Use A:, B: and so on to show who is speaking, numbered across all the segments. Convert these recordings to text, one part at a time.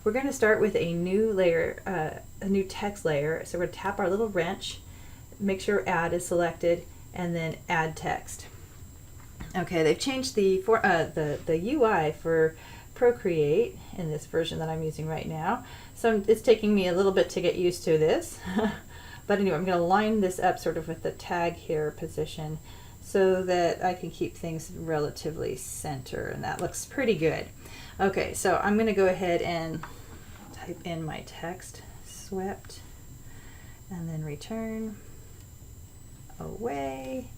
A: we're going to start with a new layer, a new text layer. So we're going to tap our little wrench, make sure add is selected, and then add text. Okay, they've changed the UI for Procreate in this version that I'm using right now. So it's taking me a little bit to get used to this. But anyway, I'm going to line this up sort of with the tag here position so that I can keep things relatively center, and that looks pretty good. Okay, so I'm going to go ahead and type in my text, swept, and then return, away.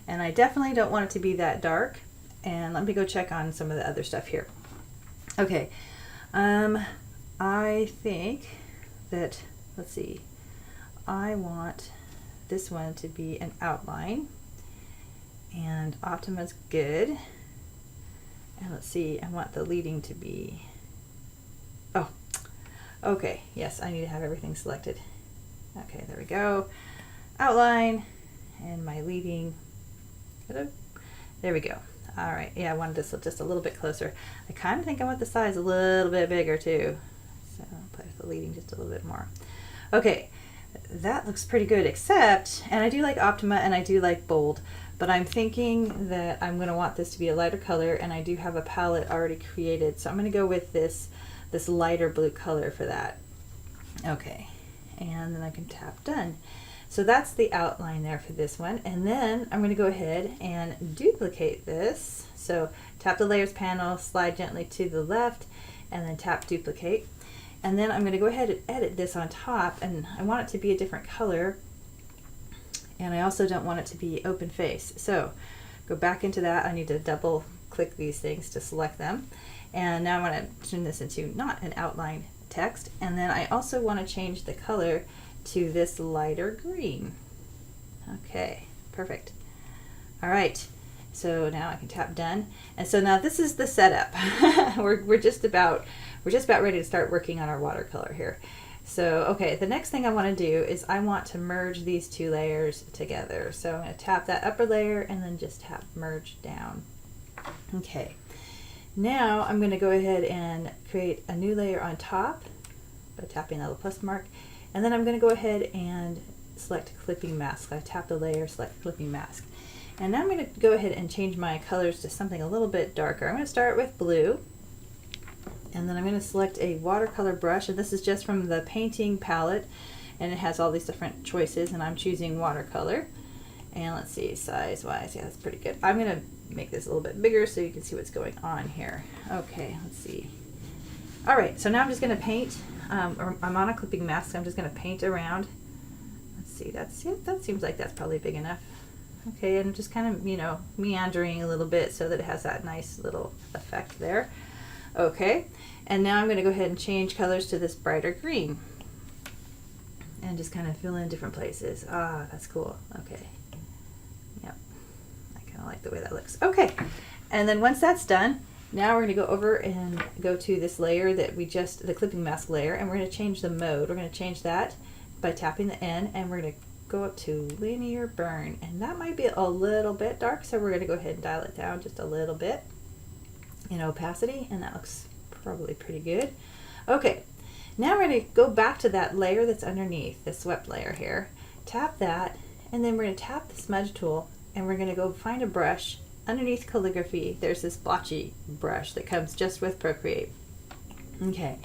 A: And I definitely don't want it to be that dark. And let me go check on some of the other stuff here. Okay, I think that, let's see, I want this one to be an outline, and Optima's good. And let's see, I want the leading to be, oh, okay, yes, I need to have everything selected. Okay, there we go. Outline, and my leading, there we go. All right, yeah, I wanted this just a little bit closer. I kind of think I want the size a little bit bigger too. So I'll play with the leading just a little bit more. Okay, that looks pretty good, except, and I do like Optima and I do like bold, but I'm thinking that I'm going to want this to be a lighter color, and I do have a palette already created, so I'm going to go with this lighter blue color for that. Okay, and then I can tap done. So that's the outline there for this one, and then I'm going to go ahead and duplicate this. So tap the layers panel, slide gently to the left, and then tap duplicate. And then I'm going to go ahead and edit this on top, and I want it to be a different color, and I also don't want it to be open face. So go back into that. I need to double click these things to select them. And now I want to turn this into not an outline text, and then I also want to change the color to this lighter green. Okay, perfect. All right, so now I can tap done. And so now this is the setup. we're just about ready to start working on our watercolor here. So okay, the next thing I want to do is I want to merge these two layers together. So I'm going to tap that upper layer and then just tap merge down. Okay, now I'm going to go ahead and create a new layer on top by tapping the little plus mark. And then I'm going to go ahead and select clipping mask. I tap the layer, select clipping mask. And now I'm going to go ahead and change my colors to something a little bit darker. I'm going to start with blue. And then I'm going to select a watercolor brush. And this is just from the painting palette. And it has all these different choices. And I'm choosing watercolor. And let's see, size-wise. Yeah, that's pretty good. I'm going to make this a little bit bigger so you can see what's going on here. Okay, let's see. All right, so now I'm just going to paint. I'm on a clipping mask, so I'm just going to paint around. Let's see, that seems like that's probably big enough. Okay, and just kind of, you know, meandering a little bit so that it has that nice little effect there. Okay, and now I'm going to go ahead and change colors to this brighter green. And just kind of fill in different places. Ah, that's cool. Okay. Yep, I kind of like the way that looks. Okay, and then once that's done, now we're going to go over and go to this layer that the clipping mask layer, and we're going to change the mode. We're going to change that by tapping the N, and we're going to go up to linear burn, and that might be a little bit dark, so we're going to go ahead and dial it down just a little bit in opacity, and that looks probably pretty good. Okay, now we're going to go back to that layer that's underneath, the swept layer here. Tap that, and then we're going to tap the smudge tool, and we're going to go find a brush. Underneath calligraphy, there's this blotchy brush that comes just with Procreate. Okay,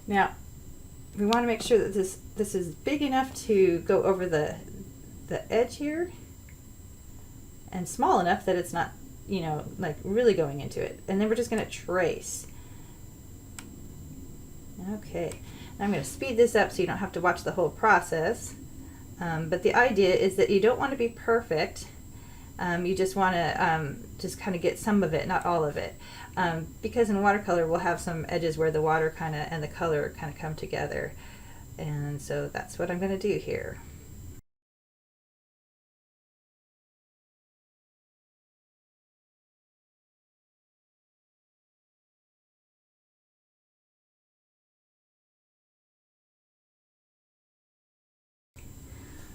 A: now we want to make sure that this is big enough to go over the edge here, and small enough that it's not, you know, like really going into it. And then we're just going to trace. Okay, now I'm going to speed this up so you don't have to watch the whole process. But the idea is that you don't want to be perfect. You just want to just kind of get some of it, not all of it. Because in watercolor we'll have some edges where the water kind of and the color kind of come together. And so that's what I'm going to do here.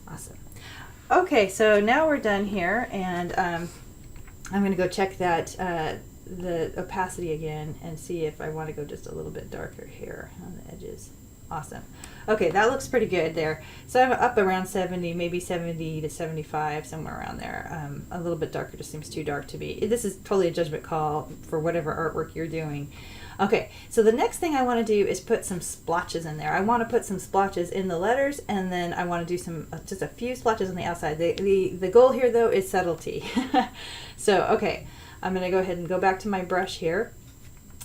A: Awesome. Okay, so now we're done here, and I'm going to go check that the opacity again and see if I want to go just a little bit darker here on the edges. Awesome. Okay, that looks pretty good there. So I'm up around 70, maybe 70 to 75, somewhere around there. A little bit darker just seems too dark to me. This is totally a judgment call for whatever artwork you're doing. Okay, so the next thing I want to do is put some splotches in there. I want to put some splotches in the letters, and then I want to do some just a few splotches on the outside. The goal here though is subtlety. So okay, I'm going to go ahead and go back to my brush here.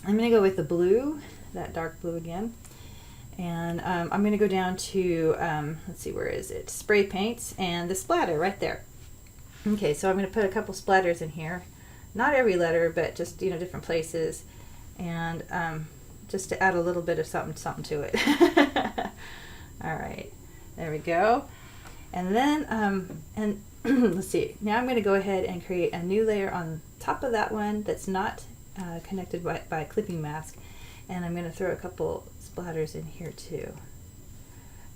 A: I'm going to go with the blue, that dark blue again. And I'm going to go down to, let's see, where is it? Spray paints and the splatter right there. Okay, so I'm going to put a couple splatters in here. Not every letter, but just, you know, different places. And just to add a little bit of something to it. All right, there we go. And then, and let's see, now I'm going to go ahead and create a new layer on top of that one that's not connected by a clipping mask. And I'm going to throw a couple splatters in here too.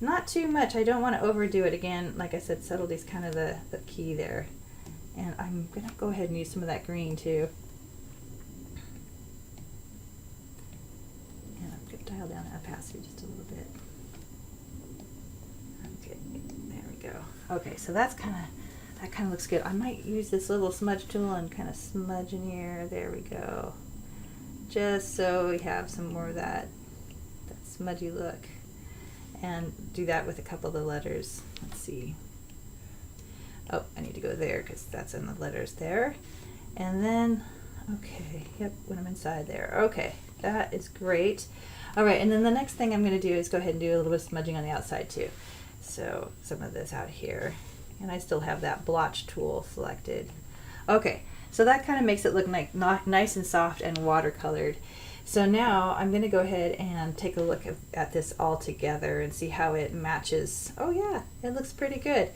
A: Not too much. I don't want to overdo it. Again, like I said, subtlety is kind of the key there. And I'm going to go ahead and use some of that green too. And I'm going to dial down the opacity just a little bit. Okay, there we go. Okay, so that kind of looks good. I might use this little smudge tool and kind of smudge in here. There we go. Just so we have some more of that smudgy look, and do that with a couple of the letters. Let's see. Oh, I need to go there because that's in the letters there. And then, okay, yep, when I'm inside there. Okay, that is great. All right, and then the next thing I'm going to do is go ahead and do a little bit of smudging on the outside too. So some of this out here, and I still have that blotch tool selected. Okay. So that kind of makes it look like nice and soft and watercolored. So now I'm going to go ahead and take a look at this all together and see how it matches. Oh yeah, it looks pretty good.